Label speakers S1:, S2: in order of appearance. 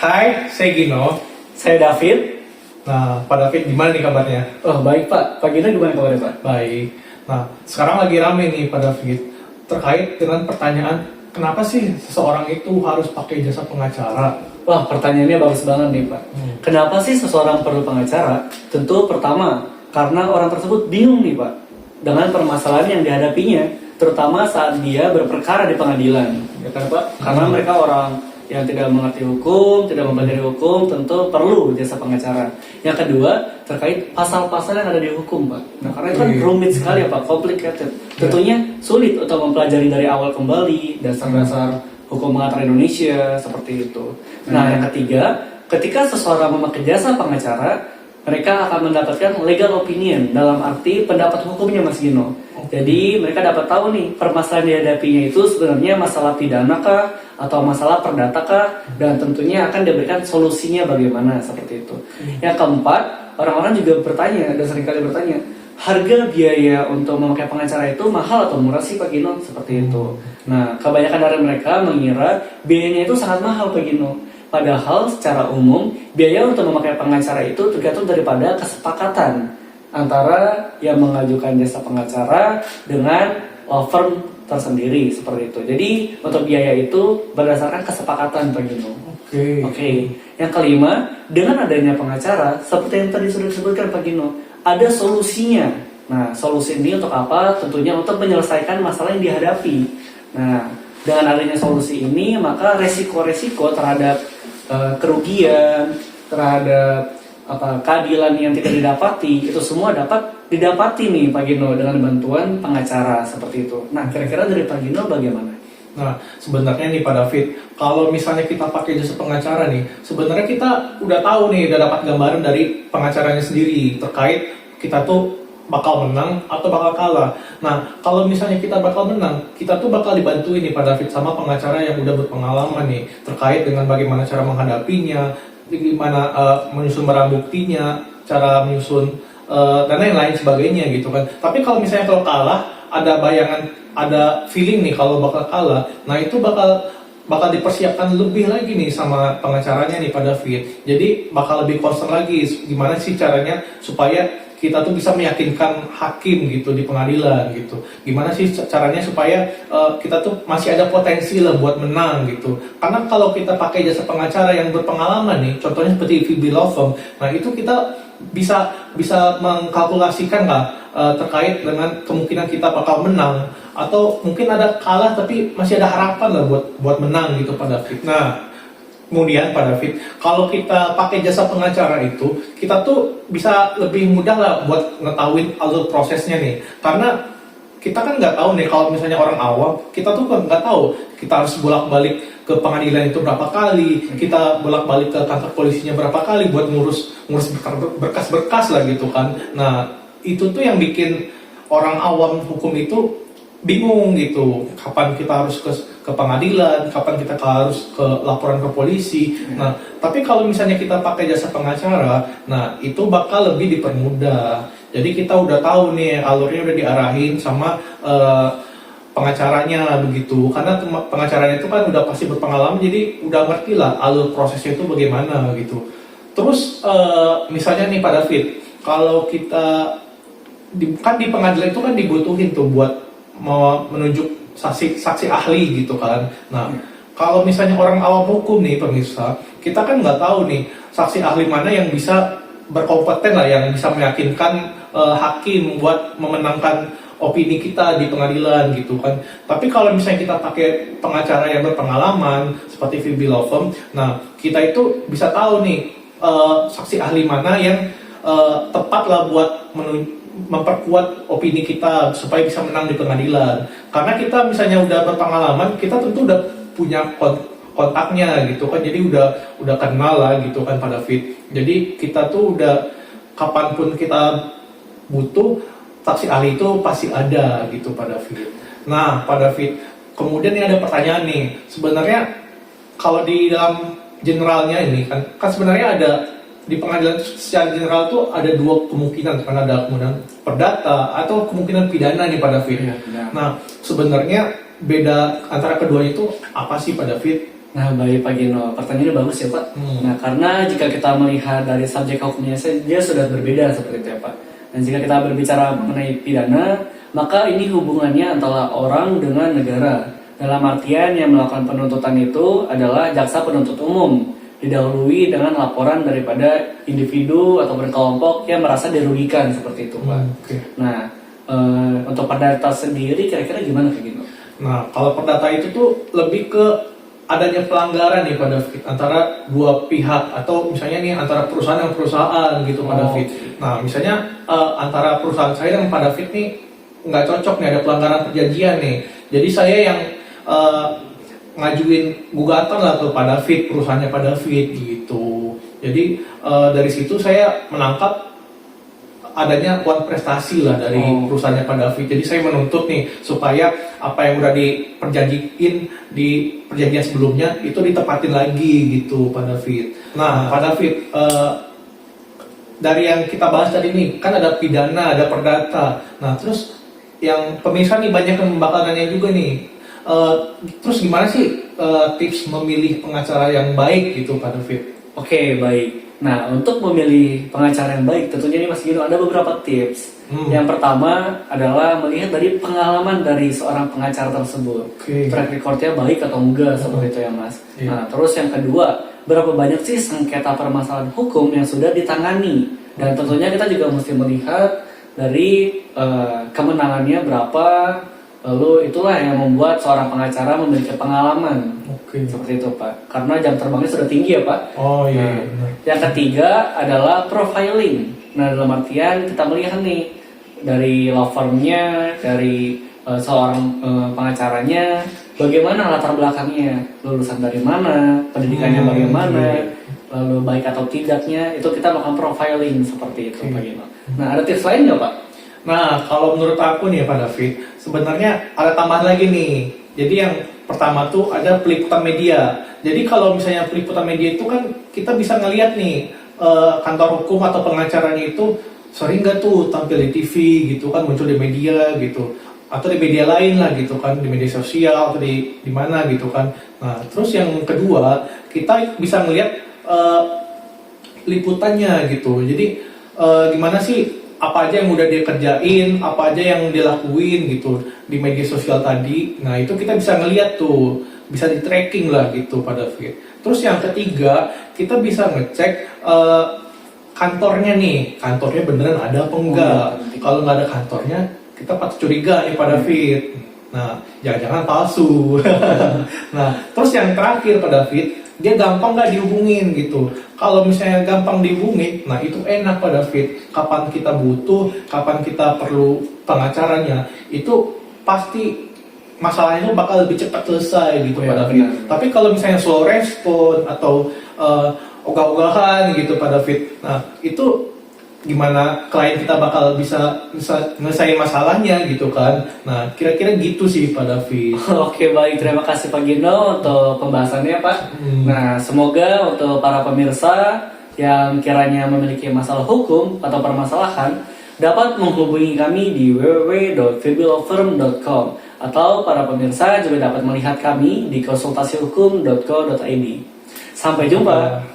S1: Hai, saya Gino.
S2: Saya David.
S1: Nah, Pak David gimana nih kabarnya?
S2: Oh baik Pak, Pak Gino gimana kabarnya Pak?
S1: Baik. Nah, sekarang lagi rame nih Pak David terkait dengan pertanyaan kenapa sih seseorang itu harus pakai jasa pengacara?
S2: Wah pertanyaannya bagus banget nih Pak. Kenapa sih seseorang perlu pengacara? Tentu pertama, karena orang tersebut bingung nih Pak dengan permasalahan yang dihadapinya, terutama saat dia berperkara di pengadilan, ya kan Pak? Karena mereka orang yang tidak mengerti hukum, tidak mempelajari hukum, tentu perlu jasa pengacara. Yang kedua, terkait pasal-pasal yang ada di hukum, Pak. Nah, karena itu kan rumit sekali ya, Pak, complicated. Tentunya sulit untuk mempelajari dari awal kembali dasar-dasar hukum pengacara Indonesia seperti itu. Nah, yang ketiga, ketika seseorang memakai jasa pengacara, mereka akan mendapatkan legal opinion dalam arti pendapat hukumnya, Mas Gino. Jadi mereka dapat tahu nih permasalahan dihadapinya itu sebenarnya masalah pidana kah atau masalah perdata kah, dan tentunya akan diberikan solusinya bagaimana seperti itu. Yang keempat, orang-orang juga bertanya dan seringkali bertanya, harga biaya untuk memakai pengacara itu mahal atau murah sih Pak Gino? Seperti itu. Nah, kebanyakan dari mereka mengira biayanya itu sangat mahal Pak Gino. Padahal secara umum biaya untuk memakai pengacara itu tergantung daripada kesepakatan antara yang mengajukan jasa pengacara dengan law firm tersendiri seperti itu. Jadi untuk biaya itu berdasarkan kesepakatan Pak Gino. Oke. Yang kelima, dengan adanya pengacara seperti yang tadi sudah disebutkan Pak Gino, ada solusinya. Nah, solusi ini untuk apa? Tentunya untuk menyelesaikan masalah yang dihadapi. Nah, dengan adanya solusi ini maka resiko-resiko terhadap kerugian, terhadap keadilan yang tidak didapati, itu semua dapat didapati nih Pak Gino dengan bantuan pengacara seperti itu. Nah, kira-kira dari Pak Gino bagaimana?
S1: Nah, sebenarnya nih Pak David, kalau misalnya kita pakai jasa pengacara nih, sebenarnya kita udah tahu nih, udah dapat gambaran dari pengacaranya sendiri terkait kita tuh bakal menang atau bakal kalah. Nah, kalau misalnya kita bakal menang, kita tuh bakal dibantuin nih Pak David sama pengacara yang udah berpengalaman nih terkait dengan bagaimana cara menghadapinya, gimana menyusun barang buktinya, cara menyusun dan lain-lain sebagainya gitu kan. Tapi kalau misalnya kalau kalah, ada bayangan, ada feeling nih kalau bakal kalah, nah itu bakal dipersiapkan lebih lagi nih sama pengacaranya nih Pak David. Jadi bakal lebih concern lagi gimana sih caranya supaya kita tuh bisa meyakinkan hakim gitu di pengadilan gitu. Gimana sih caranya supaya kita tuh masih ada potensi lah buat menang gitu. Karena kalau kita pakai jasa pengacara yang berpengalaman nih, contohnya seperti VB Law Firm, nah itu kita bisa mengkalkulasikan lah terkait dengan kemungkinan kita bakal menang, atau mungkin ada kalah tapi masih ada harapan lah buat menang gitu Pak David. Nah, kemudian Pak David, kalau kita pakai jasa pengacara itu, kita tuh bisa lebih mudah lah buat ngetahuin alur prosesnya nih. Karena kita kan nggak tahu nih, kalau misalnya orang awam, kita tuh nggak tahu kita harus bolak-balik ke pengadilan itu berapa kali, kita bolak-balik ke kantor polisinya berapa kali buat ngurus berkas-berkas lah gitu kan. Nah, itu tuh yang bikin orang awam hukum itu bingung gitu, kapan kita harus ke pengadilan, kapan kita harus ke laporan ke polisi. Nah, tapi kalau misalnya kita pakai jasa pengacara, nah itu bakal lebih dipermudah. Jadi kita udah tahu nih alurnya udah diarahin sama pengacaranya begitu. Karena pengacaranya itu kan udah pasti berpengalaman, jadi udah ngerti lah alur prosesnya itu bagaimana gitu. Terus misalnya nih Pak David, kalau kita kan di pengadilan itu kan dibutuhin tuh buat menunjuk saksi ahli gitu kan. Nah, kalau misalnya orang awam hukum nih pemirsa, kita kan nggak tahu nih saksi ahli mana yang bisa berkompeten lah, yang bisa meyakinkan hakim buat memenangkan opini kita di pengadilan gitu kan. Tapi kalau misalnya kita pakai pengacara yang berpengalaman seperti VB Law Firm, nah kita itu bisa tahu nih saksi ahli mana yang tepat lah buat memperkuat opini kita supaya bisa menang di pengadilan. Karena kita misalnya udah berpengalaman, kita tentu udah punya kontaknya gitu kan, jadi udah kenal lah gitu kan Pak David. Jadi kita tuh udah kapanpun kita butuh saksi ahli itu pasti ada gitu Pak David. Nah Pak David, kemudian ini ada pertanyaan nih, sebenarnya kalau di dalam generalnya ini kan sebenarnya ada di pengadilan secara general tuh ada dua kemungkinan, karena ada kemungkinan perdata atau kemungkinan pidana nih Pak David.
S2: Ya.
S1: Nah, sebenarnya beda antara keduanya itu apa sih Pak David?
S2: Nah, baik Pak Gino, pertanyaannya bagus ya Pak. Nah, karena jika kita melihat dari subjek hukumnya saja sudah berbeda seperti itu ya Pak. Dan jika kita berbicara mengenai pidana, maka ini hubungannya antara orang dengan negara. Dalam artian yang melakukan penuntutan itu adalah jaksa penuntut umum, didahului dengan laporan daripada individu atau kelompok yang merasa dirugikan seperti itu Pak.
S1: Oke.
S2: Nah, untuk perdata sendiri kira-kira gimana Pak Gino?
S1: Nah, kalau perdata itu tuh lebih ke adanya pelanggaran nih pada David antara dua pihak atau misalnya nih antara perusahaan dan perusahaan gitu pada David. Nah, misalnya antara perusahaan saya dan Pak David nih nggak cocok nih, ada pelanggaran perjanjian nih. Jadi saya yang ngajuin gugatan lah ke Pak David, perusahaannya Pak David gitu. Jadi dari situ saya menangkap adanya uang prestasi lah dari perusahaannya Pak David. Jadi saya menuntut nih supaya apa yang udah diperjanjiin di perjanjian sebelumnya itu ditepatin lagi gitu Pak David. Nah Pak David, dari yang kita bahas tadi nih kan ada pidana, ada perdata. Nah terus yang pemirsa nih banyak yang bakal nanya juga nih. Terus gimana sih tips memilih pengacara yang baik gitu Pak David?
S2: Oke, baik. Nah, untuk memilih pengacara yang baik, tentunya ini Mas Gino ada beberapa tips. Yang pertama adalah melihat dari pengalaman dari seorang pengacara tersebut. Track recordnya baik atau enggak, seperti itu ya Mas. Nah, terus yang kedua, berapa banyak sih sengketa permasalahan hukum yang sudah ditangani. Dan tentunya kita juga mesti melihat dari kemenangannya berapa. Lalu itulah yang membuat seorang pengacara memiliki pengalaman. Seperti itu Pak. Karena jam terbangnya sudah tinggi ya Pak.
S1: Oh iya.
S2: Nah, yang ketiga adalah profiling. Nah dalam artian kita melihat nih dari law firm-nya, dari seorang pengacaranya, bagaimana latar belakangnya, lulusan dari mana, pendidikannya bagaimana, lalu baik atau tidaknya, itu kita melakukan profiling seperti itu Pak Gino. Nah ada tips lain nggak Pak?
S1: Nah, kalau menurut aku nih Pak David, sebenarnya ada tambahan lagi nih. Jadi yang pertama tuh ada peliputan media. Jadi kalau misalnya peliputan media itu kan kita bisa ngelihat nih kantor hukum atau pengacaranya itu sering nggak tuh tampil di TV gitu kan, muncul di media gitu, atau di media lain lah gitu kan, di media sosial atau di mana gitu kan. Nah, terus yang kedua kita bisa ngelihat liputannya gitu. Jadi gimana sih apa aja yang udah dia kerjain, apa aja yang dia lakuin gitu di media sosial tadi. Nah itu kita bisa ngeliat tuh, bisa di tracking lah gitu pada David. Terus yang ketiga kita bisa ngecek kantornya nih, kantornya beneran ada apa enggak. Kalau nggak ada kantornya kita patut curiga nih pada David. Nah jangan-jangan palsu. Nah terus yang terakhir pada David, dia gampang nggak dihubungin gitu. Kalau misalnya gampang dihubungin, nah itu enak Pak David. Kapan kita butuh, kapan kita perlu pengacaranya, itu pasti masalahnya itu bakal lebih cepat selesai gitu Pak David. Tapi kalau misalnya slow respon atau ogah-ogahan gitu Pak David, nah itu gimana klien kita bakal bisa nyelesain masalahnya gitu kan. Nah kira-kira gitu sih Pak David.
S2: Oke baik, terima kasih Pak Gino untuk pembahasannya Pak. Nah semoga untuk para pemirsa yang kiranya memiliki masalah hukum atau permasalahan dapat menghubungi kami di www.fibilofirm.com, atau para pemirsa juga dapat melihat kami di konsultasihukum.co.id. Sampai jumpa.